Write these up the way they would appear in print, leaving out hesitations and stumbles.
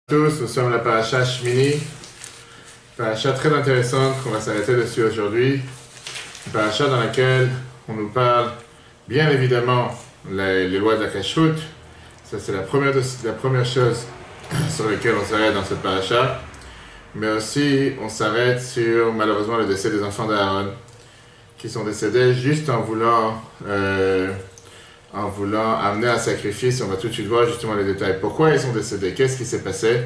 Tous, nous sommes la paracha Shmini, paracha très intéressante qu'on va s'arrêter dessus aujourd'hui, une paracha dans laquelle on nous parle bien évidemment les lois de la kashrut. Ça c'est la première chose sur laquelle on s'arrête dans cette paracha, mais aussi on s'arrête sur malheureusement le décès des enfants d'Aaron qui sont décédés juste en voulant amener un sacrifice. On va tout de suite voir justement les détails. Pourquoi ils sont décédés? Qu'est-ce qui s'est passé?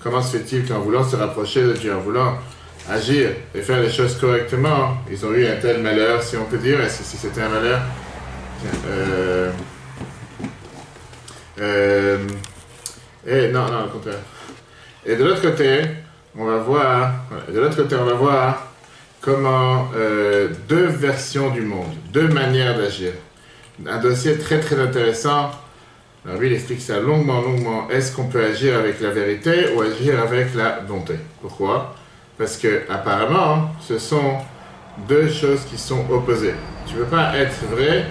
Comment se fait-il qu'en voulant se rapprocher de Dieu, en voulant agir et faire les choses correctement, ils ont eu un tel malheur, si on peut dire? Est-ce que si c'était un malheur? Non, au contraire. Et de l'autre côté, on va voir comment deux versions du monde, deux manières d'agir. Un dossier très très intéressant. Alors lui, il explique ça longuement. Est-ce qu'on peut agir avec la vérité ou agir avec la bonté? Pourquoi? Parce que apparemment, ce sont deux choses qui sont opposées. Tu ne peux pas être vrai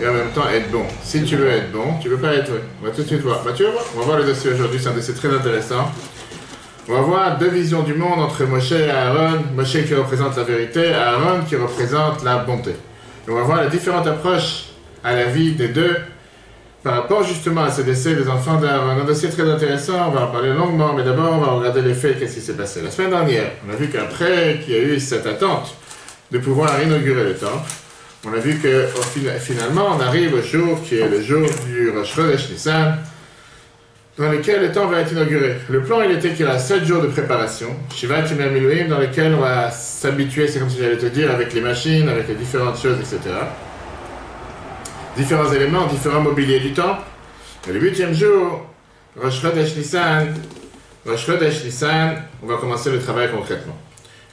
et en même temps être bon. Si tu veux être bon, tu ne peux pas être vrai. On va tout de suite voir. Tu vas voir? On va voir le dossier aujourd'hui, c'est un dossier très intéressant. On va voir deux visions du monde entre Moshe et Aaron. Moshe qui représente la vérité, Aaron qui représente la bonté. Et on va voir les différentes approches à la vie des deux par rapport justement à ce décès des enfants d'Aaron. Un dossier très intéressant, on va en parler longuement, mais d'abord on va regarder les faits, qu'est-ce qui s'est passé. La semaine dernière, on a vu qu'après qu'il y a eu cette attente de pouvoir inaugurer le temple, on a vu que finalement on arrive au jour qui est le jour du Rosh Chodesh Nissan, dans lequel le temple va être inauguré. Le plan il était qu'il y aura 7 jours de préparation, Shivat Yemei Miluim, dans lequel on va s'habituer, c'est comme si j'allais te dire, avec les machines, avec les différentes choses, etc. Différents éléments, différents mobiliers du temple. Et le 8e jour, Rosh Chodesh Nissan, on va commencer le travail concrètement.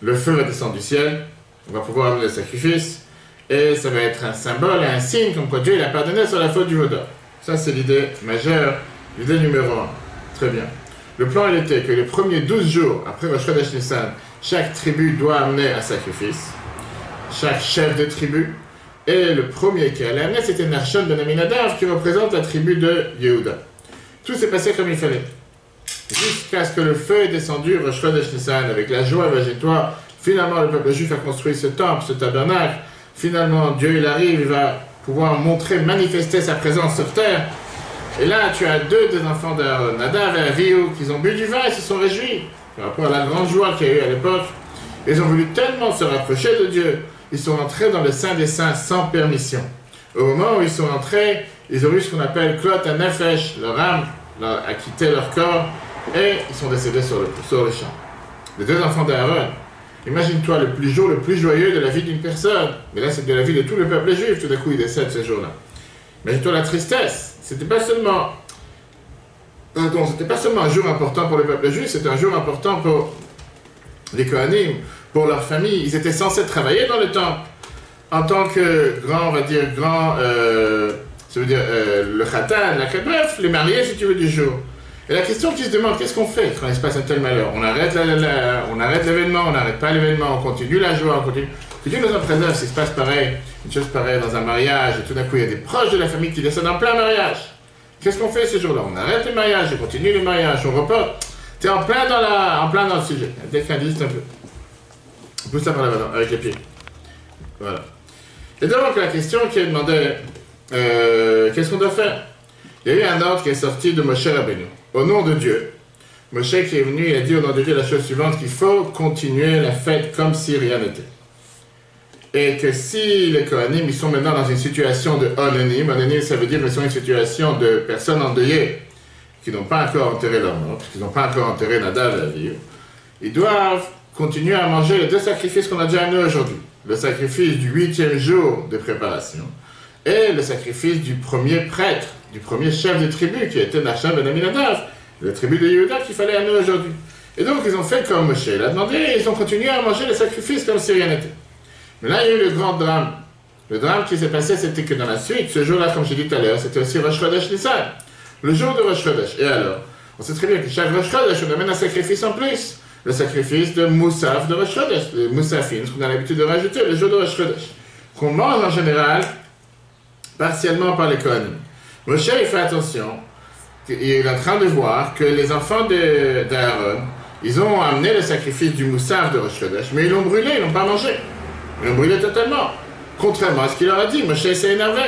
Le feu va descendre du ciel, on va pouvoir amener le sacrifice, et ça va être un symbole et un signe comme quoi Dieu il a pardonné sur la faute du vaudor. Ça c'est l'idée majeure, l'idée numéro 1. Très bien. Le plan il était que les premiers 12 jours après Rosh Chodesh Nissan, chaque tribu doit amener un sacrifice, chaque chef de tribu. Et le premier qui allait amener, c'était Nachshon ben Aminadav, qui représente la tribu de Yehuda. Tout s'est passé comme il fallait. Jusqu'à ce que le feu est descendu, Rosh Chodesh Nissan, avec la joie, imagine-toi, finalement le peuple juif a construit ce temple, ce tabernacle. Finalement, Dieu il arrive, il va pouvoir montrer, manifester sa présence sur terre. Et là, tu as deux des enfants d'Aaron, Nadav et Avihu, qui ont bu du vin et se sont réjouis. Par rapport à la grande joie qu'il y a eu à l'époque, ils ont voulu tellement se rapprocher de Dieu. Ils sont entrés dans le Saint des Saints sans permission. Au moment où ils sont entrés, ils ont eu ce qu'on appelle Klot HaNefesh, leur âme a quitté leur corps, et ils sont décédés sur le champ. Les deux enfants d'Aaron, imagine-toi le jour le plus joyeux de la vie d'une personne, mais là c'est de la vie de tout le peuple juif, tout d'un coup ils décèdent ce jour-là. Imagine-toi la tristesse, c'était pas seulement un jour important pour le peuple juif, c'était un jour important pour les Kohanim, pour leur famille. Ils étaient censés travailler dans le temple en tant que le khatan, bref, les mariés si tu veux du jour. Et la question qui se demande, qu'est-ce qu'on fait quand il se passe un tel malheur? On arrête l'événement, on n'arrête pas l'événement, on continue la joie, on continue. Que Dieu nous en préserve s'il se passe pareil, une chose pareille dans un mariage, et tout d'un coup il y a des proches de la famille qui décèdent en plein mariage. Qu'est-ce qu'on fait ce jour-là? On arrête le mariage, on continue le mariage, on reporte. T'es en plein dans le sujet. Dès qu'un dit un peu. Pousse ça par là avec les pieds. Voilà. Et donc la question qui est demandée, qu'est-ce qu'on doit faire? Il y a eu un ordre qui est sorti de Moshe Rabbeinu. Au nom de Dieu. Moshe qui est venu, il a dit au nom de Dieu la chose suivante, qu'il faut continuer la fête comme si rien n'était. Et que si les Kohanim, ils sont maintenant dans une situation de onanim, onanim ça veut dire qu'ils sont dans une situation de personnes endeuillées, qui n'ont pas encore enterré leur mort, qui n'ont pas encore enterré Nadav et Avihu, ils doivent continuer à manger les deux sacrifices qu'on a déjà amenés aujourd'hui. Le sacrifice du 8e jour de préparation et le sacrifice du premier prêtre, du premier chef de tribu qui était Nachshon ben Aminadav, la tribu de Yehuda qu'il fallait amener aujourd'hui. Et donc ils ont fait comme Moshe l'a demandé et ils ont continué à manger les sacrifices comme si rien n'était. Mais là il y a eu le grand drame. Le drame qui s'est passé, c'était que dans la suite, ce jour-là, comme j'ai dit tout à l'heure, c'était aussi Rosh Chodesh Nissan, le jour de Rosh Chodesh. Et alors, on sait très bien que chaque Rosh Chodesh, on amène un sacrifice en plus. Le sacrifice de Moussaf de Rosh Chodesh, le Moussafin, ce qu'on a l'habitude de rajouter le jour de Rosh Chodesh, qu'on mange en général partiellement par les Kohanim. Moshe, il fait attention il est en train de voir que les enfants d'Aaron, ils ont amené le sacrifice du moussaf de Rosh Chodesh, mais ils l'ont brûlé, ils l'ont pas mangé. Ils l'ont brûlé totalement. Contrairement à ce qu'il leur a dit, Moshe s'est énervé.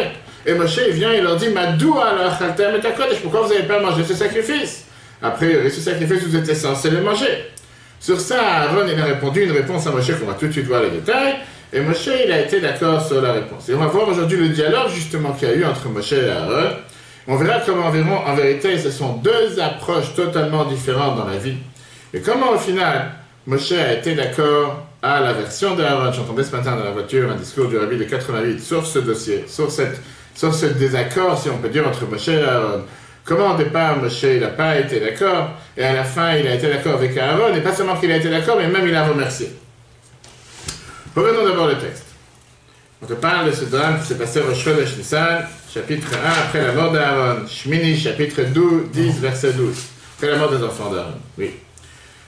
Et Moshe, il vient, il leur dit, Madoua la chaltem et kodesh, pourquoi vous n'avez pas mangé ce sacrifice? Après, ce sacrifice, vous étiez censé le manger. Sur ça, Aaron, il a répondu une réponse à Moshe, qu'on va tout de suite voir les détails. Et Moshe, il a été d'accord sur la réponse. Et on va voir aujourd'hui le dialogue, justement, qu'il y a eu entre Moshe et Aaron. On verra comment, en vérité, ce sont deux approches totalement différentes dans la vie. Et comment, au final, Moshe a été d'accord à la version d'Aaron. J'entendais ce matin dans la voiture un discours du Rabbi de 88 sur ce dossier, sur ce désaccord, si on peut dire, entre Moshe et Aaron. Comment au départ, Moshe n'a pas été d'accord, et à la fin, il a été d'accord avec Aaron, et pas seulement qu'il a été d'accord, mais même il a remercié. Revenons d'abord le texte. On te parle de ce drame qui s'est passé au Rosh Chodesh Nissan, chapitre 1, après la mort d'Aaron, Shmini, chapitre 10, verset 12, après la mort des enfants d'Aaron. Oui.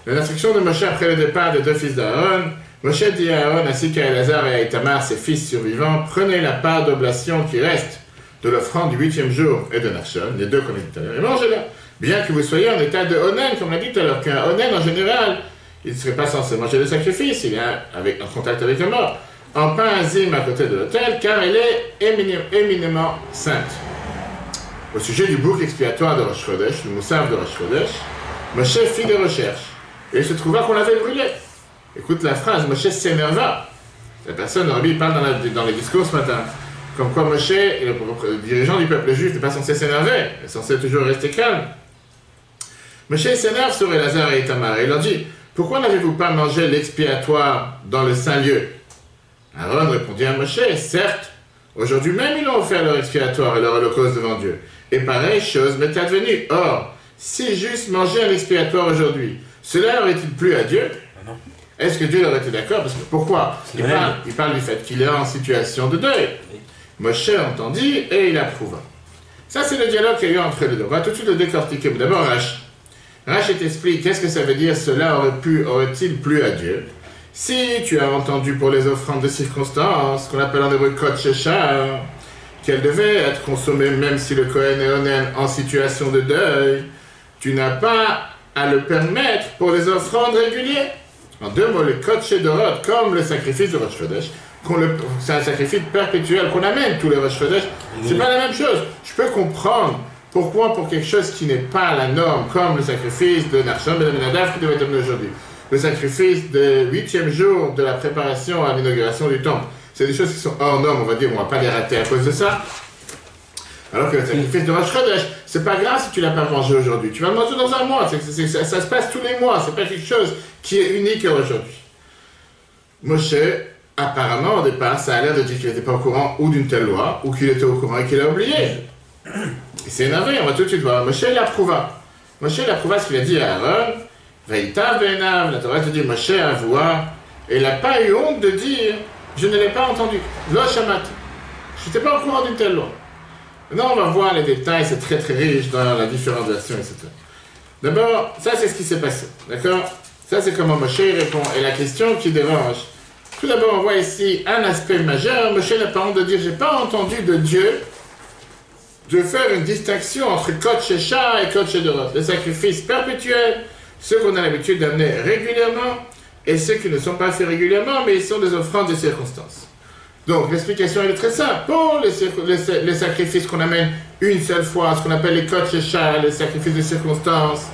L'instruction de Moshe après le départ des deux fils d'Aaron, Moshe dit à Aaron ainsi qu'à Elazar et à Itamar, ses fils survivants, prenez la part d'oblation qui reste de l'offrande du 8e jour et de Nachshon, les deux qu'on a dit tout à l'heure, et mangez-la. Bien que vous soyez en état de onen, comme on l'a dit tout à l'heure, qu'un onen en général, il ne serait pas censé manger le sacrifice, il est en contact avec le mort. En pain azim à côté de l'autel, car elle est éminemment sainte. Au sujet du bouc expiatoire de Rosh Chodesh, le moussaf de Rosh Chodesh, Moshe fit des recherches. Et il se trouva qu'on l'avait brûlé. Écoute la phrase, Moshe s'énerva. La personne, le Rabbi parle dans les discours ce matin, comme quoi Moshe, le dirigeant du peuple juif, n'est pas censé s'énerver, il est censé toujours rester calme. Moshe s'énerve sur Elazar et Itamar et il leur dit, pourquoi n'avez-vous pas mangé l'expiatoire dans le saint lieu? Aaron répondit à Moshe, certes, aujourd'hui même ils ont offert leur expiatoire et leur holocauste devant Dieu. Et pareille chose m'est advenue. Or, si juste manger un expiatoire aujourd'hui, cela aurait-il plu à Dieu? Est-ce que Dieu aurait été d'accord? Parce que pourquoi? Il parle du fait qu'il est en situation de deuil. Moshe entendit et il approuva. Ça, c'est le dialogue qu'il y a eu entre les deux. On va tout de suite le décortiquer. D'abord, Rashi t'explique qu'est-ce que ça veut dire cela aurait-il plu à Dieu. Si tu as entendu pour les offrandes de circonstance, qu'on appelle en hébreu Kod Shechar, qu'elles devaient être consommées même si le Kohen est onen en situation de deuil, tu n'as pas à le permettre pour les offrandes régulières. En deux mots, le Kod Shedorot, comme le sacrifice de Rosh Chodesh, c'est un sacrifice perpétuel qu'on amène tous les Rosh Chodesh, c'est pas la même chose. Je peux comprendre pourquoi pour quelque chose qui n'est pas la norme, comme le sacrifice de Nachshon ben Aminadav qui devait être amené aujourd'hui, le sacrifice du 8e jour de la préparation à l'inauguration du temple, c'est des choses qui sont hors normes, on va dire, on va pas les rater à cause de ça. Alors que le sacrifice de Rosh Chodesh, c'est pas grave si tu l'as pas mangé aujourd'hui, tu vas le manger dans un mois, ça se passe tous les mois, c'est pas quelque chose qui est unique aujourd'hui. Moshe, apparemment au départ, ça a l'air de dire qu'il n'était pas au courant ou d'une telle loi, ou qu'il était au courant et qu'il a oublié. Il s'est énervé, on va tout de suite voir. Moshe l'approuva. Moshe l'approuva ce qu'il a dit à Aaron. Vaïtav benav, la Torah te dit Moshe avoua, et il n'a pas eu honte de dire je ne l'ai pas entendu. Lo shamat. Je n'étais pas au courant d'une telle loi. Maintenant, on va voir les détails, c'est très très riche dans la différentes versions, etc. D'abord, ça c'est ce qui s'est passé, d'accord? Ça c'est comment Moshe répond. Et la question qui dérange, tout d'abord on voit ici un aspect majeur. Moshe n'a pas honte de dire j'ai pas entendu de Dieu de faire une distinction entre Kod Shechar et Kod Shedorot, les sacrifices perpétuels, ceux qu'on a l'habitude d'amener régulièrement, et ceux qui ne sont pas faits régulièrement, mais ils sont des offrandes de circonstances. Donc l'explication elle est très simple. Pour les sacrifices qu'on amène une seule fois, ce qu'on appelle les Kod Shechar, les sacrifices de circonstances,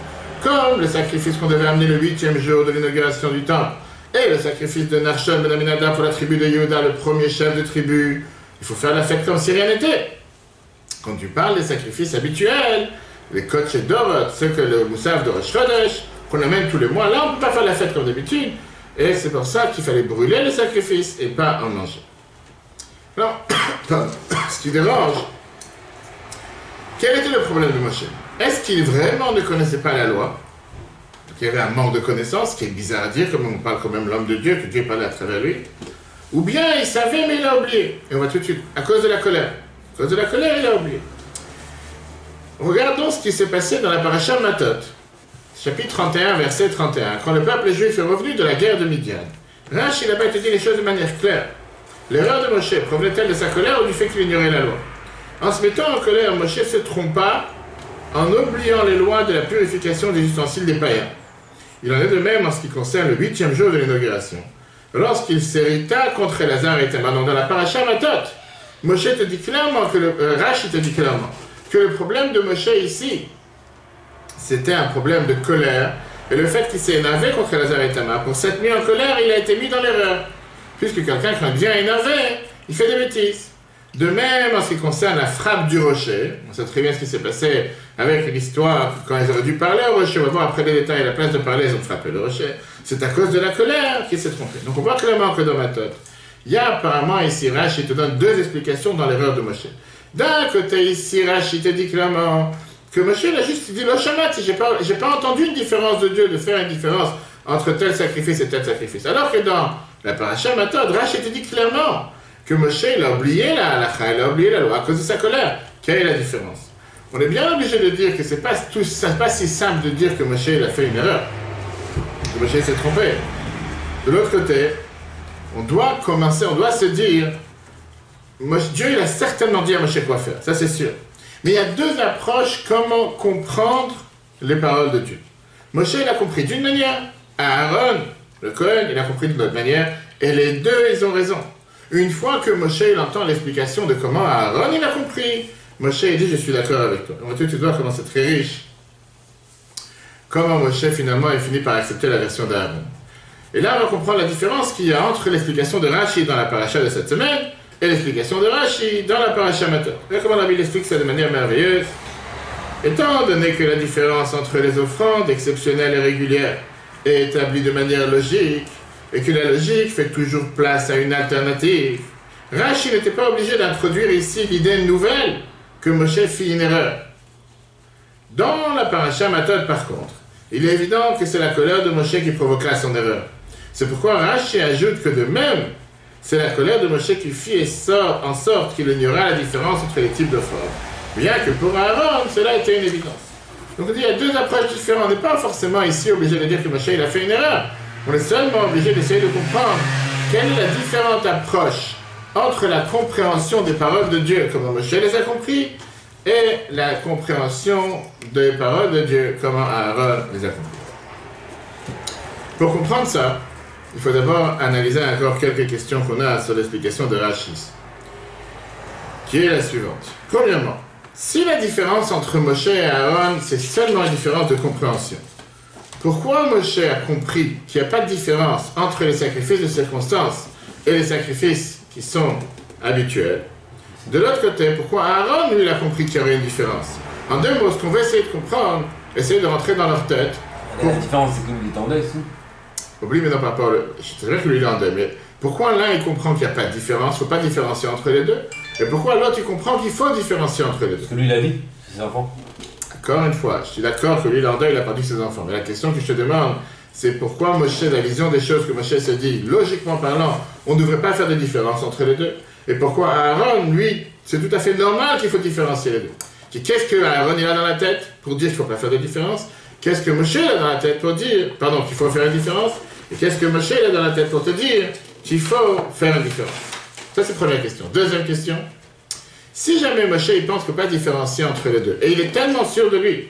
comme le sacrifice qu'on devait amener le 8e jour de l'inauguration du temple, et le sacrifice de Nachshon ben Aminadav pour la tribu de Yehuda, le premier chef de tribu, il faut faire la fête comme si rien n'était. Quand tu parles des sacrifices habituels, les Kod Shedorot, ceux que le moussaf de Rosh Chodesh, qu'on amène tous les mois, là on ne peut pas faire la fête comme d'habitude, et c'est pour ça qu'il fallait brûler les sacrifices et pas en manger. Alors, ce qui dérange, quel était le problème de Moshe? Est-ce qu'il vraiment ne connaissait pas la loi? Donc, il y avait un manque de connaissance, ce qui est bizarre à dire, comme on parle quand même l'homme de Dieu, que Dieu parlait à travers lui. Ou bien il savait mais il a oublié. Et on va tout de suite, à cause de la colère. À cause de la colère, il a oublié. Regardons ce qui s'est passé dans la paracha Matot, chapitre 31, verset 31. Quand le peuple juif est revenu de la guerre de Midian, Rashi là-bas te dit les choses de manière claire. L'erreur de Moshe provenait-elle de sa colère ou du fait qu'il ignorait la loi? En se mettant en colère, Moshe se trompa en oubliant les lois de la purification des ustensiles des païens. Il en est de même en ce qui concerne le 8e jour de l'inauguration. Lorsqu'il s'irrita contre Elazar et Tamar, dans la paracha Matot, Moshe te dit clairement que Rashi te dit clairement que le problème de Moshe ici, c'était un problème de colère, et le fait qu'il s'est énervé contre Elazar et Tamar, pour cette nuit en colère, il a été mis dans l'erreur. Puisque quelqu'un, quand il devient énervé, il fait des bêtises. De même, en ce qui concerne la frappe du rocher, on sait très bien ce qui s'est passé avec l'histoire, quand ils auraient dû parler au rocher, on va voir après les détails, à la place de parler, ils ont frappé le rocher. C'est à cause de la colère qu'il s'est trompé. Donc on voit clairement que dans Matot, il y a apparemment ici, Rashi te donne deux explications dans l'erreur de Moshe. D'un côté ici, Rashi te dit clairement que Moshe il a juste dit le shamat, j'ai pas entendu une différence de Dieu, de faire une différence entre tel sacrifice et tel sacrifice. Alors que dans la paracha Matot, Rashi te dit clairement que Moshe il a oublié la halakha, il a oublié la loi à cause de sa colère. Quelle est la différence? On est bien obligé de dire que c'est pas si simple de dire que Moshe il a fait une erreur, que Moshe s'est trompé. De l'autre côté, on doit se dire, Dieu il a certainement dit à Moshe quoi faire, ça c'est sûr. Mais il y a deux approches comment comprendre les paroles de Dieu. Moshe il a compris d'une manière, Aaron, le Kohen, il a compris d'une autre manière, et les deux ils ont raison. Une fois que Moshe il entend l'explication de comment Aaron il a compris, Moshe il dit je suis d'accord avec toi. Donc tu dois comment c'est très riche. Comment Moshe finalement il finit par accepter la version d'Aaron. Et là on va comprendre la différence qu'il y a entre l'explication de Rashi dans la paracha de cette semaine et l'explication de Rashi dans la paracha Matot. Et comment la Bible explique ça de manière merveilleuse. Étant donné que la différence entre les offrandes exceptionnelles et régulières est établie de manière logique, et que la logique fait toujours place à une alternative, Rashi n'était pas obligé d'introduire ici l'idée nouvelle que Moshe fit une erreur. Dans la paracha Matot, par contre, il est évident que c'est la colère de Moshe qui provoqua son erreur. C'est pourquoi Rashi ajoute que de même, c'est la colère de Moshe qui fit en sorte qu'il ignora la différence entre les types d'offrandes. Bien que pour Aaron, cela était une évidence. Donc on dit, il y a deux approches différentes. On n'est pas forcément ici obligé de dire que Moshe il a fait une erreur. On est seulement obligé d'essayer de comprendre quelle est la différente approche entre la compréhension des paroles de Dieu, comment Moshe les a compris, et la compréhension des paroles de Dieu, comment Aaron les a compris. Pour comprendre ça, il faut d'abord analyser encore quelques questions qu'on a sur l'explication de Rashi, qui est la suivante. Premièrement, si la différence entre Moshe et Aaron, c'est seulement une différence de compréhension, pourquoi Moshe a compris qu'il n'y a pas de différence entre les sacrifices de circonstance et les sacrifices qui sont habituels? De l'autre côté, pourquoi Aaron, lui, il a compris qu'il y aurait une différence? En deux mots, ce qu'on va essayer de comprendre, essayer de rentrer dans leur tête. La différence, c'est qu'il est en deuil, ici. Oublie, mais non, par rapport c'est vrai que lui, il est en deuil, mais pourquoi l'un, il comprend qu'il n'y a pas de différence, il ne faut pas différencier entre les deux? Et pourquoi l'autre, il comprend qu'il faut différencier entre les deux? Parce que lui, il a dit, ses enfants. Encore une fois, je suis d'accord que lui, il est en deuil, il a perdu ses enfants. Mais la question que je te demande, c'est pourquoi Moshe, la vision des choses que Moshe se dit, logiquement parlant, on ne devrait pas faire de différence entre les deux. Et pourquoi Aaron, lui, c'est tout à fait normal qu'il faut différencier les deux. Qu'est-ce que Aaron il a dans la tête pour dire qu'il ne faut pas faire de différence? Qu'est-ce que Moshe a dans la tête pour dire, qu'il faut faire une différence? Et qu'est-ce que Moshe a dans la tête pour te dire qu'il faut faire une différence? Ça, c'est la première question. Deuxième question. Si jamais Moshe il pense qu'il ne faut pas différencier entre les deux, et il est tellement sûr de lui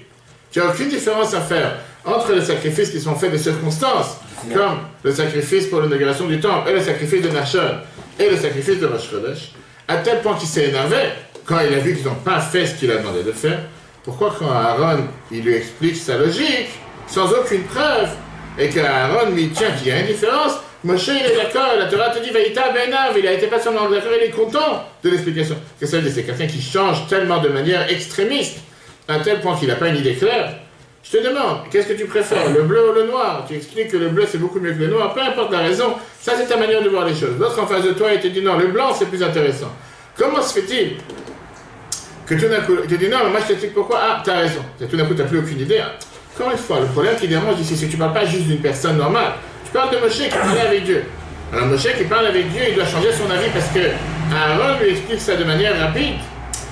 qu'il n'y a aucune différence à faire entre les sacrifices qui sont faits de circonstances, comme le sacrifice pour l'inauguration du temple, et le sacrifice de Nachshon, et le sacrifice de Rosh Chodesh, à tel point qu'il s'est énervé quand il a vu qu'ils n'ont pas fait ce qu'il a demandé de faire, pourquoi quand Aaron il lui explique sa logique, sans aucune preuve, et qu'Aaron lui tient qu'il y a une différence, Moshe il est d'accord, la Torah te dit Vaïta Benav, il a été pas seulement d'accord, il est content de l'explication. Qu'est-ce que ça veut dire? C'est quelqu'un qui change tellement de manière extrémiste, à tel point qu'il n'a pas une idée claire. Je te demande, qu'est-ce que tu préfères, le bleu ou le noir? Tu expliques que le bleu c'est beaucoup mieux que le noir, peu importe la raison, ça c'est ta manière de voir les choses. L'autre en face de toi il te dit non, le blanc c'est plus intéressant. Comment se fait-il que tout d'un coup, il te dit non, mais moi je t'explique pourquoi, ah t'as raison, et tout d'un coup t'as plus aucune idée. Encore une fois, le problème qui dérange ici, c'est que tu ne parles pas juste d'une personne normale. Tu parles de Moshe qui parlait avec Dieu. Alors Moshe qui parle avec Dieu, il doit changer son avis parce que Aaron lui explique ça de manière rapide.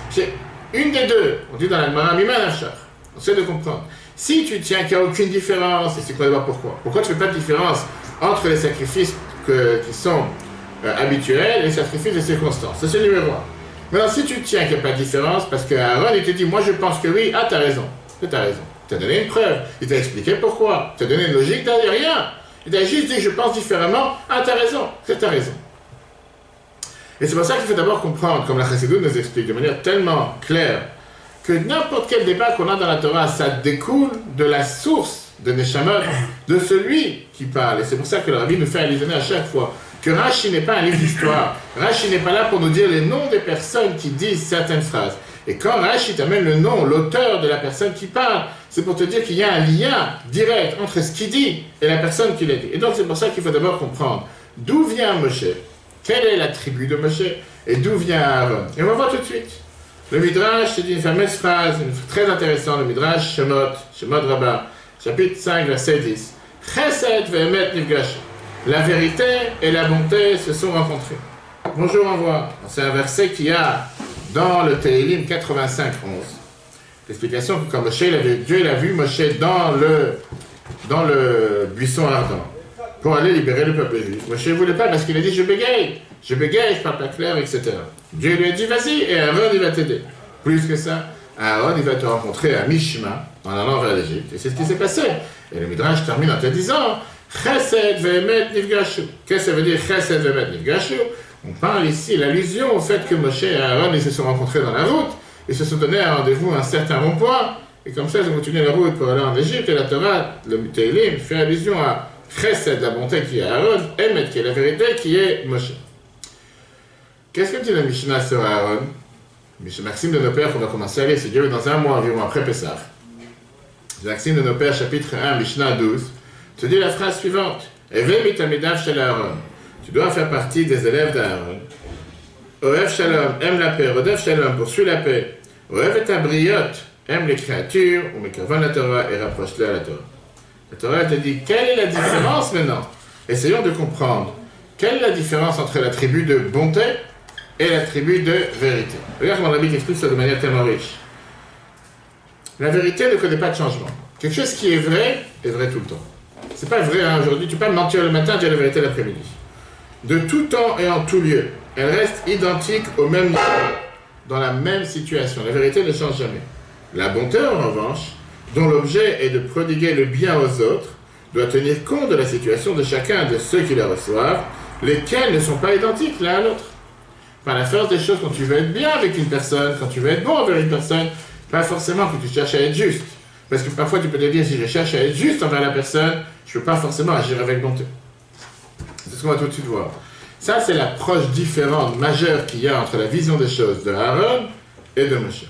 C'est une des deux. On dit dans la Gemara, Mima Nafshach. On sait de comprendre. Si tu tiens qu'il n'y a aucune différence, et c'est quoi d'abord pourquoi? Pourquoi tu ne fais pas de différence entre les sacrifices qui sont habituels et les sacrifices de circonstances? C'est le numéro 1. Maintenant, si tu tiens qu'il n'y a pas de différence, parce que Aaron il te dit, moi je pense que oui, ah t'as raison. tu as raison. Tu as donné une preuve, il t'a expliqué pourquoi, tu as donné une logique derrière rien. Il t'a juste dit je pense différemment, ah tu as raison, c'est ta raison. Et c'est pour ça qu'il faut d'abord comprendre, comme la Chassidoute nous explique de manière tellement claire, que n'importe quel débat qu'on a dans la Torah, ça découle de la source de Neshamot, de celui qui parle. Et c'est pour ça que le Rabbi nous fait allusionner à chaque fois que Rashi n'est pas un livre d'histoire. Rashi n'est pas là pour nous dire les noms des personnes qui disent certaines phrases. Et quand Rashi t'amène le nom, l'auteur de la personne qui parle, c'est pour te dire qu'il y a un lien direct entre ce qu'il dit et la personne qui l'a dit. Et donc c'est pour ça qu'il faut d'abord comprendre d'où vient Moshe, quelle est la tribu de Moshe, et d'où vient Aaron. Et on va voir tout de suite. Le Midrash, c'est une fameuse phrase, très intéressante, le Midrash Shemot Rabbah, chapitre 5, verset 10. Chesed ve'emet nifgashu. La vérité et la bonté se sont rencontrées. Bonjour, au revoir. C'est un verset qu'il y a dans le Tehillim 85, 11. L'explication que quand Dieu a vu Moshe dans le buisson ardent pour aller libérer le peuple juif. Moshe ne voulait pas parce qu'il a dit je bégaye, je parle pas clair, etc. Dieu lui a dit vas-y et Aaron il va t'aider. Plus que ça, Aaron il va te rencontrer à mi-chemin en allant vers l'Égypte. Et c'est ce qui s'est passé. Et le Midrash termine en te disant Chesed ve'emet nifgashu. Qu'est-ce que ça veut dire Chesed ve'emet nifgashu? On parle ici, l'allusion au fait que Moshe et Aaron ils se sont rencontrés dans la route, ils se sont donnés un rendez-vous à un certain rond-point, et comme ça ils ont continué la route pour aller en Égypte, et la Torah, le Tehillim, fait allusion à Chesed, la bonté qui est Aaron, Emet qui est la vérité qui est Moshe. Qu'est-ce que dit la Mishnah sur Aaron? Maxime de nos pères qu'on va commencer à lire, c'est Dieu dans un mois environ après Pessah. Maxime de nos pères, chapitre 1, Mishnah 12, te dit la phrase suivante. Eve mitamidav shel Aaron. Tu dois faire partie des élèves d'Aaron. Oev Shalom aime la paix, Rodef Shalom poursuit la paix. Oev et Abriot aime les créatures, ou Mekavon la Torah et rapproche-le à la Torah. La Torah te dit quelle est la différence maintenant? Essayons de comprendre. Quelle est la différence entre la tribu de bonté et la tribu de vérité? Regarde comment Rabbi explique ça de manière tellement riche. La vérité ne connaît pas de changement. Quelque chose qui est vrai tout le temps. C'est pas vrai hein, aujourd'hui, tu peux pas mentir le matin et dire la vérité l'après-midi. De tout temps et en tout lieu, elle reste identique au même niveau, dans la même situation. La vérité ne change jamais. La bonté, en revanche, dont l'objet est de prodiguer le bien aux autres, doit tenir compte de la situation de chacun de ceux qui la reçoivent, lesquels ne sont pas identiques l'un à l'autre. Par la force des choses, quand tu veux être bien avec une personne, quand tu veux être bon envers une personne, pas forcément que tu cherches à être juste. Parce que parfois tu peux te dire, si je cherche à être juste envers la personne, je ne peux pas forcément agir avec bonté. C'est ce qu'on va tout de suite voir. Ça, c'est l'approche différente, majeure qu'il y a entre la vision des choses de Aaron et de Moshe.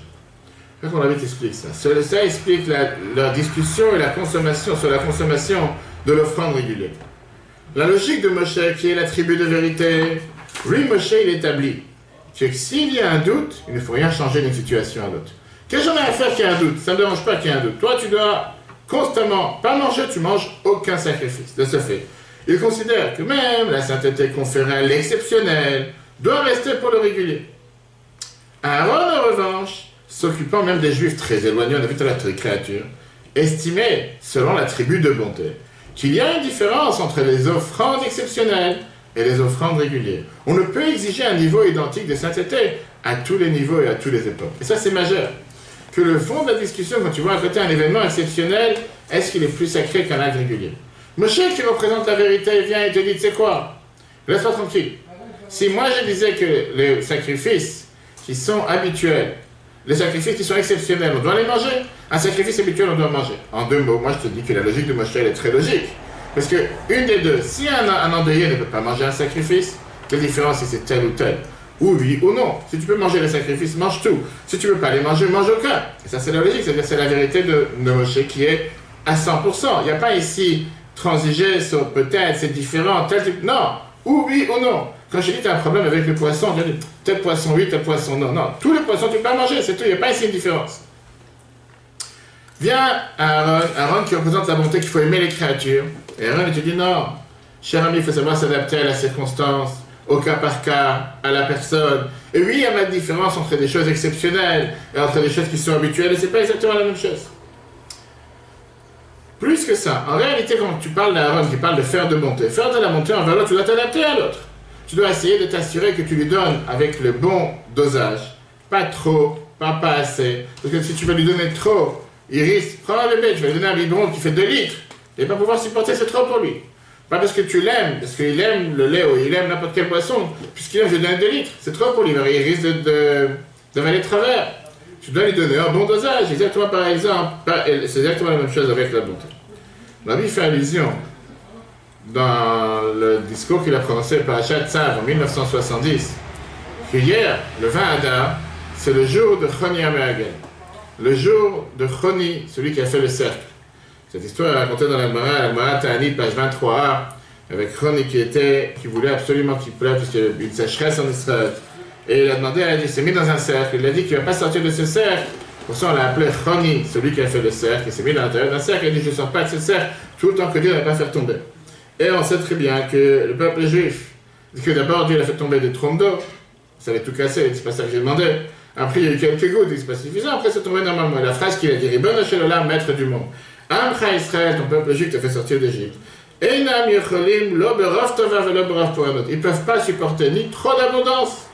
Comment on avait expliqué ça? Ça explique leur discussion et la consommation sur la consommation de l'offrande régulière. La logique de Moshe, qui est la tribu de vérité, lui, Moshe, il établit que s'il y a un doute, il ne faut rien changer d'une situation à l'autre. Qu'est-ce que j'en ai à faire qu'il y ait un doute? Ça ne me dérange pas qu'il y ait un doute. Toi, tu dois constamment, pas manger, tu manges aucun sacrifice, de ce fait. Il considère que même la sainteté conférée à l'exceptionnel doit rester pour le régulier. Aaron, en revanche, s'occupant même des Juifs très éloignés, on a vu tout à la créature, estimait, selon la tribu de bonté, qu'il y a une différence entre les offrandes exceptionnelles et les offrandes régulières. On ne peut exiger un niveau identique de sainteté à tous les niveaux et à toutes les époques. Et ça, c'est majeur. Que le fond de la discussion, quand tu vois à côté un événement exceptionnel, est-ce qu'il est plus sacré qu'un acte régulier? Moshe qui représente la vérité vient et te dit, tu sais quoi? Laisse-moi tranquille. Si moi je disais que les sacrifices qui sont habituels, les sacrifices qui sont exceptionnels, on doit les manger. Un sacrifice habituel, on doit manger. En deux mots, moi je te dis que la logique de Moshe, elle est très logique. Parce que, une des deux, si un endeuillé ne peut pas manger un sacrifice, la différence c'est si c'est tel ou tel. Ou oui ou non. Si tu peux manger les sacrifices, mange tout. Si tu ne peux pas les manger, mange aucun. Et ça c'est la logique, c'est-à-dire c'est la vérité de Moshe qui est à 100%. Il n'y a pas ici transiger sur peut-être, c'est différent, tel type. Non, ou oui ou non. Quand je dis que tu as un problème avec le poisson, on dit tel poisson oui, tel poisson non. Non, tous les poissons tu peux pas manger, c'est tout, il n'y a pas ici une différence. Vient Aaron qui représente la bonté qu'il faut aimer les créatures. Et Aaron il te dit non, cher ami, il faut savoir s'adapter à la circonstance, au cas par cas, à la personne. Et oui, il y a une différence entre des choses exceptionnelles et entre des choses qui sont habituelles, et c'est pas exactement la même chose. Plus que ça, en réalité, quand tu parles d'Aaron qui parle de faire de bonté, faire de la bonté envers l'autre, tu dois t'adapter à l'autre. Tu dois essayer de t'assurer que tu lui donnes avec le bon dosage. Pas trop, pas assez. Parce que si tu vas lui donner trop, il risque, prends un bébé, tu vas lui donner un biberon qui fait 2 litres, il va pas pouvoir supporter, c'est trop pour lui. Pas parce que tu l'aimes, parce qu'il aime le lait ou il aime n'importe quel poisson, puisqu'il aime, je lui donne 2 litres, c'est trop pour lui, il risque d'avaler de travers. Tu dois lui donner un bon dosage, exactement par exemple, c'est exactement la même chose avec la bonté. Rabbi fait allusion dans le discours qu'il a prononcé par Parashat Tzav en 1970, que hier, le 20 Adar, c'est le jour de Choni Améagen, le jour de Choni, celui qui a fait le cercle. Cette histoire est racontée dans la Gemara Ta'anit, page 23a, avec Choni qui voulait absolument qu'il pleuve, parce qu'il y a une sécheresse en Israël. Et il a demandé, il s'est mis dans un cercle, il a dit qu'il ne va pas sortir de ce cercle. Pour ça, on l'a appelé Choni, celui qui a fait le cercle, il s'est mis dans l'intérieur d'un cercle, il a dit, je ne sors pas de ce cercle, tout le temps que Dieu ne va pas faire tomber. Et on sait très bien que le peuple juif, que d'abord Dieu l'a fait tomber des trompes d'eau, ça allait tout casser, c'est pas ça que j'ai demandé. Après, il y a eu quelques gouttes, c'est pas suffisant, après c'est tombé normalement. Et la phrase qu'il a dit, Ribbon Hashem Olam, maître du monde. Amcha Israël, ton peuple juif t'a fait sortir d'Égypte. Einam Yecholim, lo berov tova velo berov poranot. Ils ne peuvent pas supporter ni trop d'abondance,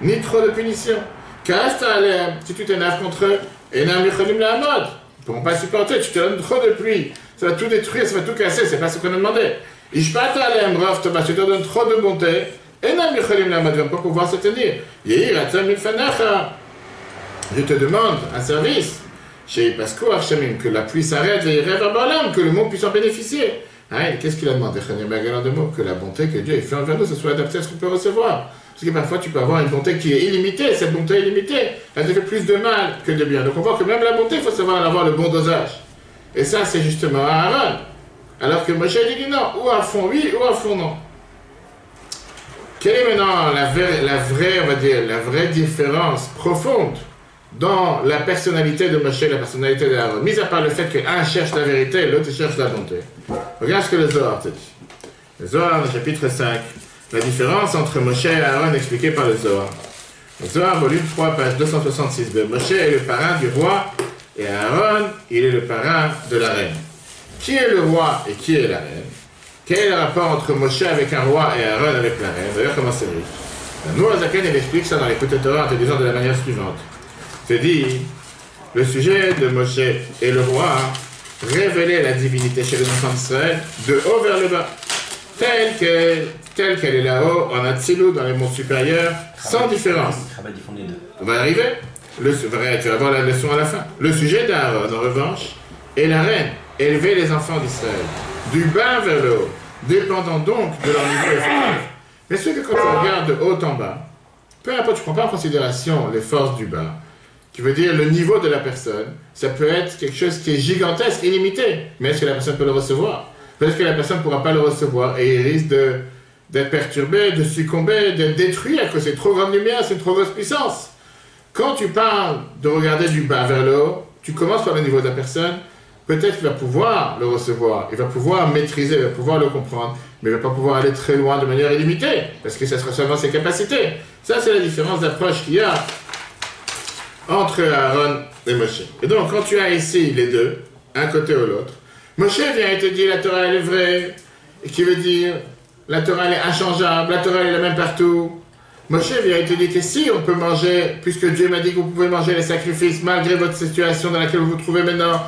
ni trop de punition. Kasta aleim, si tu t'énerves contre eux, Einam Yecholim la mode. Ils ne pourront pas supporter, tu te donnes trop de pluie, ça va tout détruire, ça va tout casser, c'est pas ce qu'on a demandé. Ishpata aleim rov tova, tu te donnes trop de bonté, Einam Yecholim la mode, ils ne vont pas pouvoir se tenir. Yehi ratzam milfanecha. Je te demande un service, chez Pasco Archamim, que la pluie s'arrête, que le monde puisse en bénéficier. Hein, qu'est-ce qu'il a demandé, de mots? Que la bonté que Dieu ait fait envers nous, ce soit adapté à ce qu'on peut recevoir. Parce que parfois tu peux avoir une bonté qui est illimitée, cette bonté illimitée, elle te fait plus de mal que de bien. Donc on voit que même la bonté, il faut savoir avoir le bon dosage. Et ça, c'est justement Aaron. Alors que Moshe dit non, ou à fond oui, ou à fond non. Quelle est maintenant la vraie, on va dire, la vraie différence profonde dans la personnalité de Moshe et la personnalité d'Aaron, mis à part le fait qu'un cherche la vérité et l'autre cherche la bonté. Regarde ce que le Zohar te dit. Le Zohar, au chapitre 5, la différence entre Moshe et Aaron expliquée par le Zohar. Le Zohar, volume 3, page 266b. Moshe est le parrain du roi et Aaron, il est le parrain de la reine. Qui est le roi et qui est la reine? Quel est le rapport entre Moshe avec un roi et Aaron avec la reine? D'ailleurs, comment c'est riche. Nous, Azaken, il explique ça dans l'écoute de Torah en te disant de la manière suivante. C'est dit, le sujet de Moshe et le roi révélait la divinité chez les enfants d'Israël de haut vers le bas, telle qu'elle est là-haut, en Atsilou, dans les mondes supérieurs, sans différence. On va arriver, tu vas voir la leçon à la fin. Le sujet d'Aaron, en revanche, est la reine, élever les enfants d'Israël, du bas vers le haut, dépendant donc de leur niveau effectif. Mais ce que quand tu regardes de haut en bas, peu importe, tu ne prends pas en considération les forces du bas, qui veut dire le niveau de la personne, ça peut être quelque chose qui est gigantesque, illimité. Mais est-ce que la personne peut le recevoir? Peut-être que la personne ne pourra pas le recevoir et il risque d'être perturbé, de succomber, d'être détruit à cause de trop grande lumière, c'est une trop grosse puissance. Quand tu parles de regarder du bas vers le haut, tu commences par le niveau de la personne, peut-être qu'il va pouvoir le recevoir, il va pouvoir maîtriser, il va pouvoir le comprendre, mais il ne va pas pouvoir aller très loin de manière illimitée, parce que ça sera seulement ses capacités. Ça, c'est la différence d'approche qu'il y a entre Aaron et Moshe. Et donc, quand tu as ici les deux, un côté ou l'autre, Moshe vient et te dit la Torah elle est vraie, et qui veut dire la Torah elle est inchangeable, la Torah elle est la même partout. Moshe vient et te dit que si on peut manger, puisque Dieu m'a dit que vous pouvez manger les sacrifices malgré votre situation dans laquelle vous vous trouvez maintenant,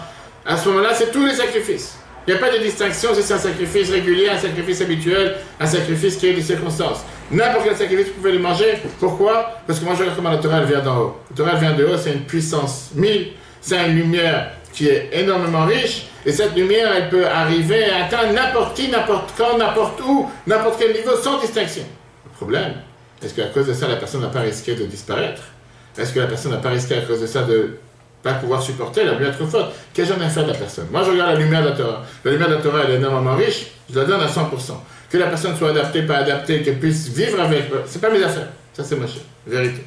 à ce moment-là, c'est tous les sacrifices. Il n'y a pas de distinction si c'est un sacrifice régulier, un sacrifice habituel, un sacrifice qui est des circonstances. N'importe quel sacrifice, vous pouvez le manger. Pourquoi? Parce que moi, je regarde comment la Torah elle vient d'en haut. La Torah elle vient de haut, c'est une puissance 1000, c'est une lumière qui est énormément riche, et cette lumière, elle peut arriver à atteindre n'importe qui, n'importe quand, n'importe où, n'importe quel niveau, sans distinction. Le problème, est-ce qu'à cause de ça, la personne n'a pas risqué de disparaître? Est-ce que la personne n'a pas risqué à cause de ça de pas pouvoir supporter la lumière trop forte? Qu'est-ce que j'en ai fait de la personne? Moi, je regarde la lumière de la Torah. La lumière de la Torah, elle est énormément riche, je la donne à 100%. Que la personne soit adaptée, pas adaptée, qu'elle puisse vivre avec, c'est pas mes affaires. Ça, c'est ma chère, vérité.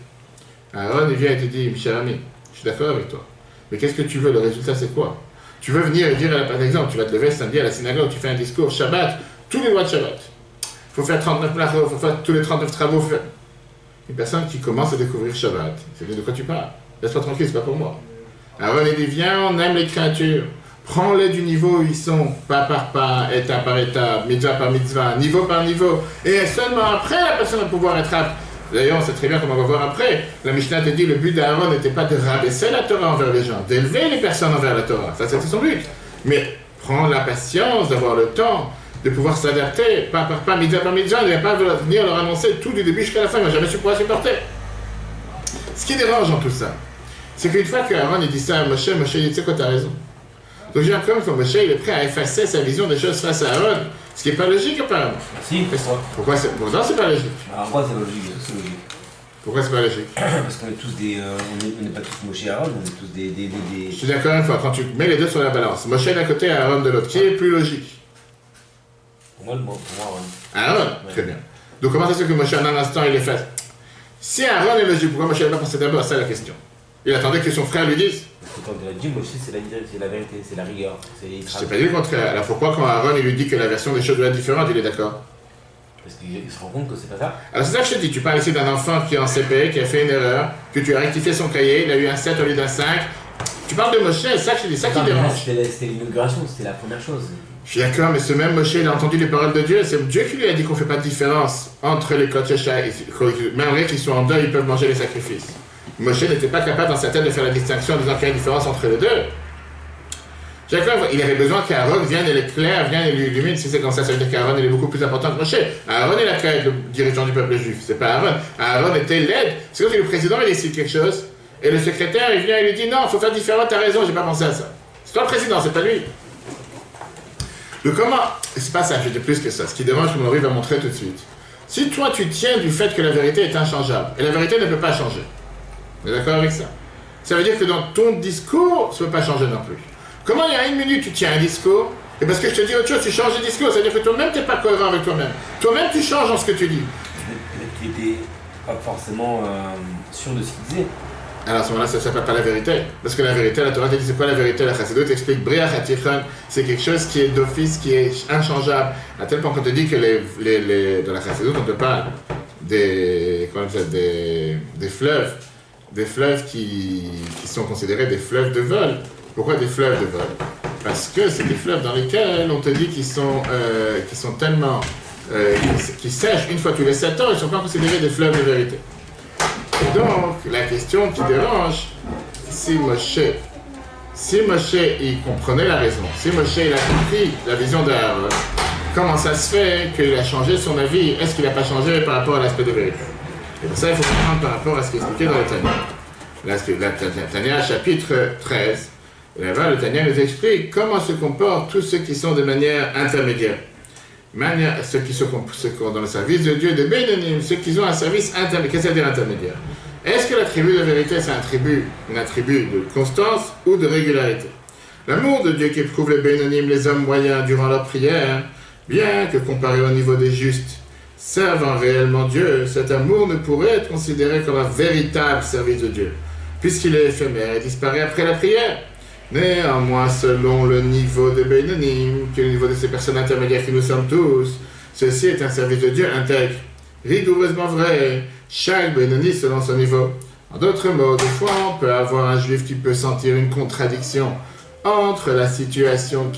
Aaron, il vient et te dit, cher ami, je suis d'accord avec toi. Mais qu'est-ce que tu veux? Le résultat, c'est quoi? Tu veux venir et dire, par exemple, tu vas te lever samedi à la synagogue, tu fais un discours, Shabbat, tous les mois de Shabbat. Il faut faire 39 malachot, il faut faire tous les 39 travaux. Une personne qui commence à découvrir Shabbat, c'est de quoi tu parles? Laisse-toi tranquille, c'est pas pour moi. Aaron, il dit, viens, on aime les créatures. Prends-les du niveau où ils sont, pas par pas, étape par étape, mitzvah par mitzvah, niveau par niveau. Et seulement après, la personne va pouvoir être apte D'ailleurs, on sait très bien, comme on va voir après, la Mishnah te dit le but d'Aaron n'était pas de rabaisser la Torah envers les gens, d'élever les personnes envers la Torah. Ça, c'était son but. Mais prendre la patience, d'avoir le temps, de pouvoir s'adapter, pas midi par midi, il ne va pas venir leur annoncer tout du début jusqu'à la fin, il ne va jamais pouvoir supporter. Ce qui dérange dans tout ça, c'est qu'une fois qu'Aaron il dit ça à Moshe, Moshe il dit, tu sais quoi, t'as raison. Donc j'ai l'impression que Moshe il est prêt à effacer sa vision des choses face à Aaron, ce qui n'est pas logique apparemment. Si, pourquoi c'est pas logique? Alors pourquoi c'est logique? C'est logique. Pourquoi c'est pas logique? Parce qu'on est tous des... on n'est pas tous Moshe et Aaron, on est tous des... Je suis d'accord une fois, quand tu mets les deux sur la balance, Moshe d'un côté et Aaron de l'autre, qui est plus logique? Pour moi, Aaron. Aaron, ouais. Très bien. Donc comment ça se fait que Moshe en un instant il est fait? Si Aaron est logique, pourquoi Moshe n'a pas pensé d'abord? C'est la question. Il attendait que son frère lui dise. Parce que quand il a dit Moshe, c'est la vérité, c'est la rigueur. Je t'ai pas dit le contraire. Alors pourquoi quand Aaron il lui dit que la version des choses doit être différente, il est d'accord? Parce qu'il se rend compte que c'est pas ça. Alors c'est ça que je te dis, tu parles ici d'un enfant qui est en CP, qui a fait une erreur, que tu as rectifié son cahier, il a eu un 7 au lieu d'un 5. Tu parles de Moshe, c'est ça que je te dis, ça qui dérange. C'était l'inauguration, c'était la première chose. Je suis d'accord, mais ce même Moshe, il a entendu les paroles de Dieu, c'est Dieu qui lui a dit qu'on ne fait pas de différence entre les Kodesh, même qu'ils sont en deuil, ils peuvent manger les sacrifices. Moshe n'était pas capable dans sa tête de faire la distinction en disant qu'il y a une différence entre les deux. Il avait besoin qu'Aaron vienne et l'éclaire, vienne et lui illumine. Si c'est comme ça veut dire qu'Aaron est beaucoup plus important que Moshe. Aaron est le dirigeant du peuple juif, c'est pas Aaron. Aaron était l'aide. C'est comme si le président il décide quelque chose, et le secrétaire il vient et lui dit non, il faut faire différent, t'as raison, j'ai pas pensé à ça. C'est toi le président, c'est pas lui. Donc comment, c'est pas ça, je dis plus que ça. Ce qui dérange, comme Henri va montrer tout de suite. Si toi tu tiens du fait que la vérité est inchangeable, et la vérité ne peut pas changer, vous êtes d'accord avec ça? Ça veut dire que dans ton discours, ça ne peut pas changer non plus. Comment il y a une minute tu tiens un discours, et parce que je te dis autre chose, tu changes de discours, c'est-à-dire que toi-même tu n'es pas cohérent avec toi-même. Toi-même tu changes dans ce que tu dis. Peut-être qu'il n'était pas forcément sûr de ce qu'il disait. Alors à ce moment-là, ça ne s'appelle pas la vérité. Parce que la vérité, la Torah te dit c'est quoi la vérité? La Chassidut t'explique Bria Hatichon, c'est quelque chose qui est d'office, qui est inchangeable. À tel point qu'on te dit que dans la Chassidut, on te parle des fleuves qui sont considérés des fleuves de vol. Pourquoi des fleuves de vol? Parce que c'est des fleuves dans lesquels on te dit qu'ils sont tellement... qui sèchent une fois tous les 7 ans, ils ne sont pas considérés des fleuves de vérité. Et donc, la question qui dérange, si Moshe il comprenait la raison, si Moshe il a compris la vision d'Aaron, comment ça se fait qu'il a changé son avis? Est-ce qu'il n'a pas changé par rapport à l'aspect de vérité? Et pour ça, il faut comprendre par rapport à ce qui est expliqué dans le Tanya. Le Tanya, chapitre 13, et là-bas, le Tanya nous explique comment se comportent tous ceux qui sont de manière intermédiaire. Ceux qui sont dans le service de Dieu, de Bénonim, ceux qui ont un service intermédiaire. Qu'est-ce que ça veut dire intermédiaire? Est-ce que l'attribut de vérité, c'est un attribut de constance ou de régularité? L'amour de Dieu qui éprouve les Bénonim, les hommes moyens, durant leur prière, bien que comparé au niveau des justes, servant réellement Dieu, cet amour ne pourrait être considéré comme un véritable service de Dieu, puisqu'il est éphémère et disparaît après la prière. Néanmoins, selon le niveau de Bénonim, qui est le niveau de ces personnes intermédiaires que nous sommes tous, ceci est un service de Dieu intègre, rigoureusement vrai, chaque Bénonim selon son niveau. En d'autres mots, des fois, on peut avoir un juif qui peut sentir une contradiction entre la situation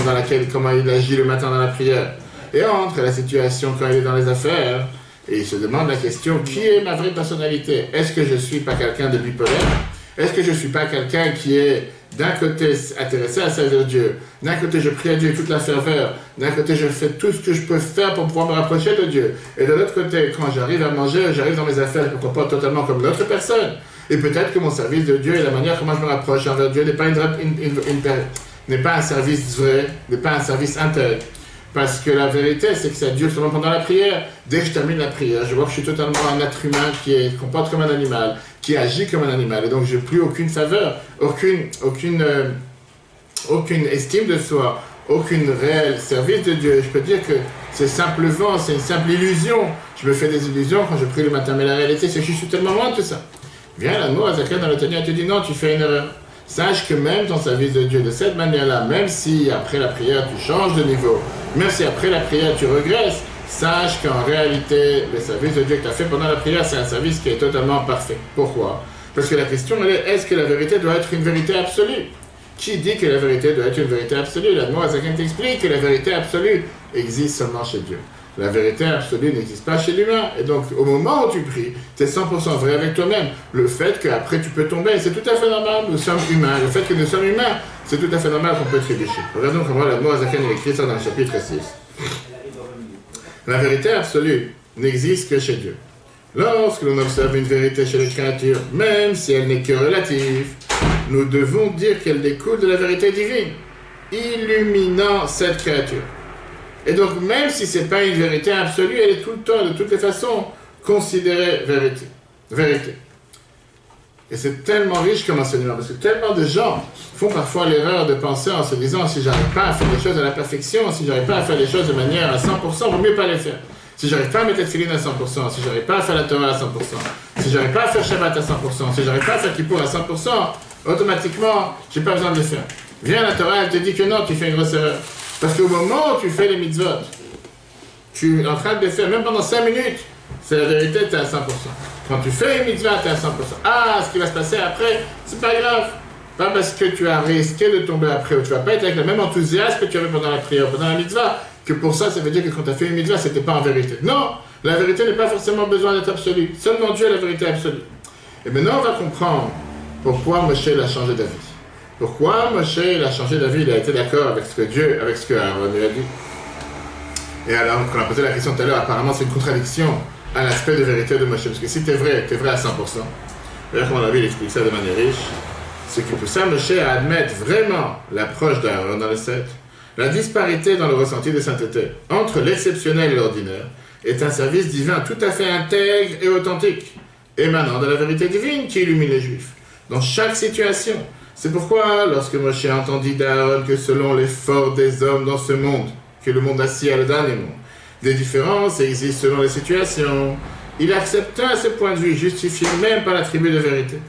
dans laquelle, comment il agit le matin dans la prière, et entre la situation quand il est dans les affaires, et il se demande la question, qui est ma vraie personnalité? Est-ce que je ne suis pas quelqu'un de bipolaire? Est-ce que je ne suis pas quelqu'un qui est d'un côté intéressé à servir Dieu, d'un côté je prie à Dieu toute la ferveur, d'un côté je fais tout ce que je peux faire pour pouvoir me rapprocher de Dieu, et de l'autre côté, quand j'arrive à manger, j'arrive dans mes affaires, je me comporte totalement comme l'autre personne, et peut-être que mon service de Dieu et la manière comment je me rapproche envers Dieu n'est pas un service vrai, n'est pas un service intègre. Parce que la vérité, c'est que ça dure seulement pendant la prière. Dès que je termine la prière, je vois que je suis totalement un être humain qui se comporte comme un animal, qui agit comme un animal. Et donc, je n'ai plus aucune faveur, aucune estime de soi, aucun réel service de Dieu. Je peux dire que c'est simplement, c'est une simple illusion. Je me fais des illusions quand je prie le matin. Mais la réalité, c'est que je suis tellement loin de tout ça. Viens là, moi, Zacharia dans le Tanya, te dit non, tu fais une erreur. Sache que même ton service de Dieu, de cette manière-là, même si après la prière tu changes de niveau, même si après la prière tu regresses, sache qu'en réalité, le service de Dieu que tu as fait pendant la prière, c'est un service qui est totalement parfait. Pourquoi? Parce que la question elle est, est-ce que la vérité doit être une vérité absolue? Qui dit que la vérité doit être une vérité absolue? L'Admor Azaken t'explique que la vérité absolue existe seulement chez Dieu. La vérité absolue n'existe pas chez l'humain. Et donc, au moment où tu pries, tu es 100% vrai avec toi-même. Le fait qu'après tu peux tomber, c'est tout à fait normal. Nous sommes humains. Le fait que nous sommes humains, c'est tout à fait normal qu'on peut trébucher. Regardons comment l'Admour HaZaken écrit ça dans le chapitre 6. La vérité absolue n'existe que chez Dieu. Lorsque l'on observe une vérité chez les créatures, même si elle n'est que relative, nous devons dire qu'elle découle de la vérité divine, illuminant cette créature. Et donc, même si ce n'est pas une vérité absolue, elle est tout le temps, de toutes les façons, considérée vérité. Et c'est tellement riche comme enseignement, parce que tellement de gens font parfois l'erreur de penser en se disant, si j'arrive pas à faire les choses à la perfection, si j'arrive pas à faire les choses de manière à 100%, il vaut mieux pas les faire. Si j'arrive pas à mettre Tefillin à 100%, si j'arrive pas à faire la Torah à 100%, si j'arrive pas à faire Shabbat à 100%, si j'arrive pas à faire Kippour à 100%, automatiquement, j'ai pas besoin de le faire. Viens, la Torah, elle te dit que non, tu fais une grosse erreur. Parce qu'au moment où tu fais les mitzvot, tu es en train de les faire, même pendant 5 minutes, c'est la vérité, tu es à 100%. Quand tu fais une mitzvah, tu es à 100%. Ah, ce qui va se passer après, c'est pas grave. Pas parce que tu as risqué de tomber après, ou tu vas pas être avec le même enthousiasme que tu avais pendant la prière, pendant la mitzvah, que pour ça veut dire que quand tu as fait une mitzvah, c'était pas en vérité. Non, la vérité n'est pas forcément besoin d'être absolue. Seulement Dieu est la vérité absolue. Et maintenant, on va comprendre pourquoi Moshe a changé d'avis. Pourquoi Moshe a changé d'avis, il a été d'accord avec ce que Dieu, avec ce que Aaron lui a dit. Et alors, quand on a posé la question tout à l'heure, apparemment c'est une contradiction à l'aspect de vérité de Moshe. Parce que si tu es vrai à 100%. D'ailleurs, comme on a vu, il explique ça de manière riche. Ce qui poussa Moshe à admettre vraiment l'approche d'Aaron dans le 7. La disparité dans le ressenti de sainteté entre l'exceptionnel et l'ordinaire est un service divin tout à fait intègre et authentique, émanant de la vérité divine qui illumine les Juifs, dans chaque situation. C'est pourquoi, lorsque Moshe entendit d'Aaron que selon l'effort des hommes dans ce monde, que le monde assis à le dernier monde, des différences existent selon les situations, il accepta ce point de vue, justifié même par l'attribut de vérité.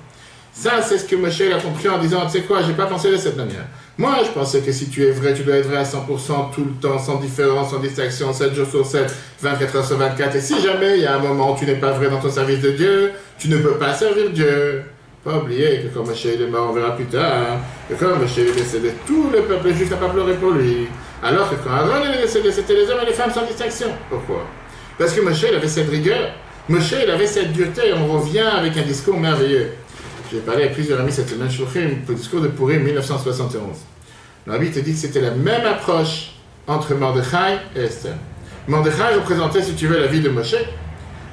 Ça, c'est ce que Moshe a compris en disant, tu sais quoi, j'ai pas pensé de cette manière. Moi, je pensais que si tu es vrai, tu dois être vrai à 100% tout le temps, sans différence, sans distinction, 7 jours sur 7, 24 heures sur 24. Et si jamais il y a un moment où tu n'es pas vrai dans ton service de Dieu, tu ne peux pas servir Dieu. Pas oublier que quand Moshe est mort, on verra plus tard, que quand Moshe est décédé, tout le peuple juif n'a pas pleuré pour lui. Alors que quand Aaron est décédé, c'était les hommes et les femmes sans distinction. Pourquoi? Parce que Moshe, il avait cette rigueur. Moshe, il avait cette dureté. On revient avec un discours merveilleux. J'ai parlé avec plusieurs amis cette semaine, le discours de Purim 1971. Le rabbi te dit que c'était la même approche entre Mordechai et Esther. Mordechai représentait, si tu veux, la vie de Moshe.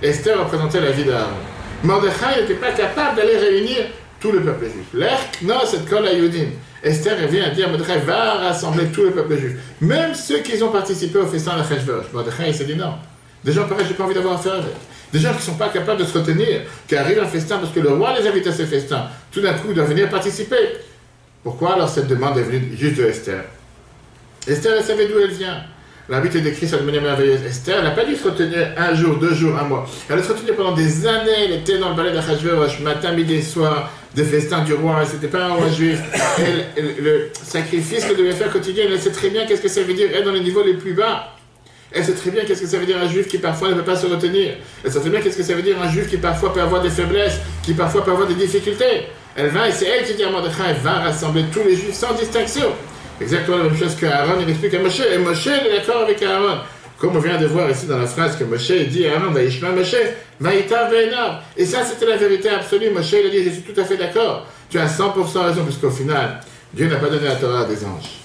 Esther représentait la vie d'Aaron. Mordechai n'était pas capable d'aller réunir tout le peuple juif. L'Erk, non, c'est Kol HaYudim. Esther vient à dire à Mordechai, va rassembler tout le peuple juif. Même ceux qui ont participé au festin de Achashverosh. Mordechai s'est dit non. Des gens pareils, j'ai pas envie d'avoir affaire avec. Des gens qui ne sont pas capables de se retenir, qui arrivent à un festin parce que le roi les invite à ce festin. Tout d'un coup, ils doivent venir participer. Pourquoi alors cette demande est venue juste de Esther? Esther, elle savait d'où elle vient. La Bible est décrite de manière merveilleuse. Esther, elle n'a pas dû se retenir un jour, 2 jours, 1 mois. Elle a se retenir pendant des années. Elle était dans le palais d'Achashverosh, matin, midi et soir, des festins du roi. Ce n'était pas un roi juif. Le sacrifice qu'elle devait faire quotidien, elle sait très bien qu'est-ce que ça veut dire être dans les niveaux les plus bas. Elle sait très bien qu'est-ce que ça veut dire un juif qui parfois ne peut pas se retenir. Elle sait très bien qu'est-ce que ça veut dire un juif qui parfois peut avoir des faiblesses, qui parfois peut avoir des difficultés. Elle va, et c'est elle qui dit à Mordechai, elle va rassembler tous les juifs sans distinction. Exactement la même chose qu'Aaron, il explique à Moshe, et Moshe est d'accord avec Aaron. Comme on vient de voir ici dans la phrase que Moshe dit à Aaron, Vaishma Moshe, Vaïta Ve'enav. Et ça, c'était la vérité absolue. Moshe, il a dit, je suis tout à fait d'accord. Tu as 100% raison, puisqu'au final, Dieu n'a pas donné la Torah à des anges.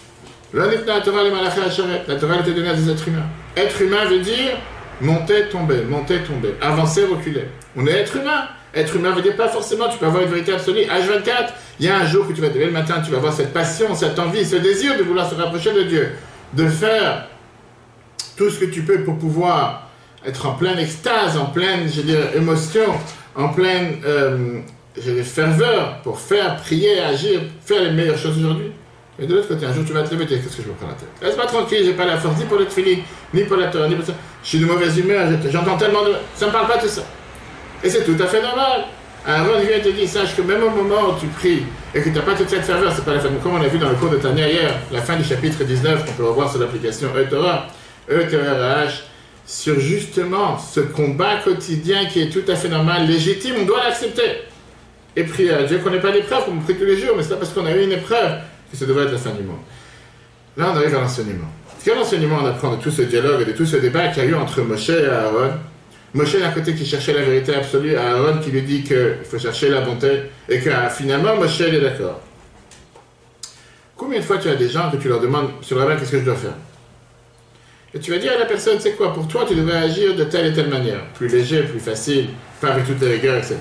La Torah était donnée à des êtres humains. Être humain veut dire monter, tomber, avancer, reculer. On est être humain. Être humain veut dire pas forcément, tu peux avoir une vérité absolue. H24, il y a un jour que tu vas te lever le matin, tu vas avoir cette passion, cette envie, ce désir de vouloir se rapprocher de Dieu, de faire tout ce que tu peux pour pouvoir être en pleine extase, en pleine, émotion, en pleine ferveur pour faire, prier, agir, faire les meilleures choses aujourd'hui. Et de l'autre côté, un jour tu vas te lever, tu dis, qu'est-ce que je me prends la tête? Laisse-moi tranquille, j'ai pas la force ni pour le tefillin, ni pour la Torah, ni pour ça. Je suis de mauvaise humeur, j'entends tellement de... Ça me parle pas de ça. Et c'est tout à fait normal. Aaron vient et te dit, sache que même au moment où tu pries et que tu n'as pas toute cette ferveur, c'est pas la fin. Comme on a vu dans le cours de Tania hier, la fin du chapitre 19, qu'on peut revoir sur l'application E-Torah, E-T-O-R-A-H, sur justement ce combat quotidien qui est tout à fait normal, légitime, on doit l'accepter. Et prier à Dieu qu'on n'ait pas d'épreuve, qu'on prie tous les jours, mais c'est pas parce qu'on a eu une épreuve que ça devrait être la fin du monde. Là, on arrive à l'enseignement. Quel enseignement on apprend de tout ce dialogue et de tout ce débat qu'il y a eu entre Moshe et Aaron? Moshe d'un côté qui cherchait la vérité absolue, Aaron qui lui dit qu'il faut chercher la bonté, et que finalement Moshe il est d'accord. Combien de fois tu as des gens que tu leur demandes, sur la main, qu'est-ce que je dois faire? Et tu vas dire à la personne, c'est quoi, pour toi tu devrais agir de telle et telle manière, plus léger, plus facile, pas avec toutes les rigueurs, etc.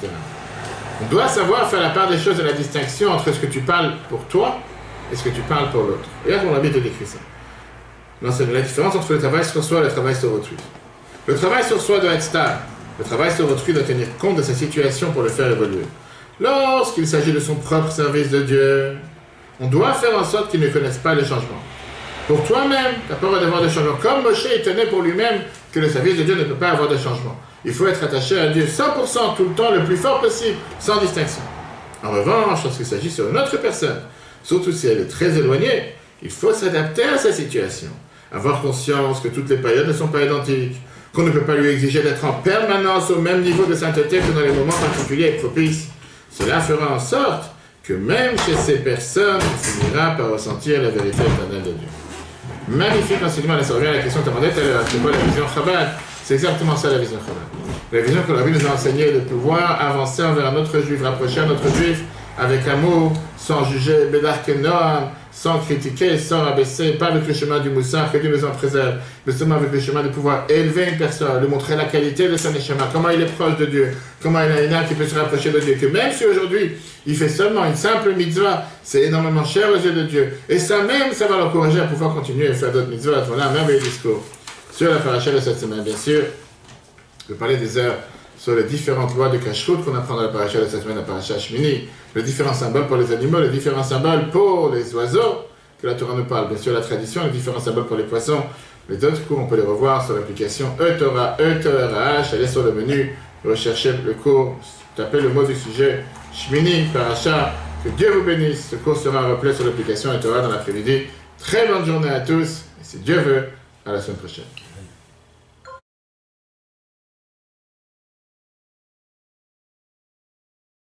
On doit savoir faire la part des choses et la distinction entre ce que tu parles pour toi et ce que tu parles pour l'autre. Regarde mon ami te décrit ça. Non, c'est la différence entre le travail sur soi et le travail sur autrui. Le travail sur soi doit être stable. Le travail sur autrui doit tenir compte de sa situation pour le faire évoluer. Lorsqu'il s'agit de son propre service de Dieu, on doit faire en sorte qu'il ne connaisse pas les changements. Pour toi-même, tu n'as pas le droit d'avoir des changements. Comme Moshe, il tenait pour lui-même que le service de Dieu ne peut pas avoir de changements. Il faut être attaché à Dieu 100% tout le temps, le plus fort possible, sans distinction. En revanche, lorsqu'il s'agit sur une autre personne, surtout si elle est très éloignée, il faut s'adapter à sa situation. Avoir conscience que toutes les périodes ne sont pas identiques, qu'on ne peut pas lui exiger d'être en permanence au même niveau de sainteté que dans les moments particuliers et propices. Cela fera en sorte que même chez ces personnes, on finira par ressentir la vérité éternelle de Dieu. Magnifique enseignement, là ça revient à la question que tu demandais tout à l'heure, c'est quoi la vision Chabad? C'est exactement ça la vision Chabad. La vision que la Bible nous a enseignée de pouvoir avancer envers un autre juif, rapprocher un autre juif avec amour, sans juger, Bédar Kenoam, sans critiquer, sans rabaisser, pas avec le chemin du moussard, que Dieu nous en préserve, mais seulement avec le chemin de pouvoir élever une personne, lui montrer la qualité de son chemin, comment il est proche de Dieu, comment il a une âme qui peut se rapprocher de Dieu, que même si aujourd'hui il fait seulement une simple mitzvah, c'est énormément cher aux yeux de Dieu, et ça même, ça va l'encourager à pouvoir continuer à faire d'autres mitzvahs. Voilà un merveilleux discours sur la paracha de cette semaine, bien sûr. Je vais parler des heures sur les différentes lois de Kashrut qu'on apprend dans la paracha de cette semaine, la paracha Shmini, les différents symboles pour les animaux, les différents symboles pour les oiseaux, que la Torah nous parle, bien sûr la tradition, les différents symboles pour les poissons. Les autres cours, on peut les revoir sur l'application E-Torah, E-Torah-H, allez sur le menu, recherchez le cours, tapez le mot du sujet, Shmini, paracha, que Dieu vous bénisse. Ce cours sera replay sur l'application E-Torah dans l'après-midi. Très bonne journée à tous, et si Dieu veut, à la semaine prochaine.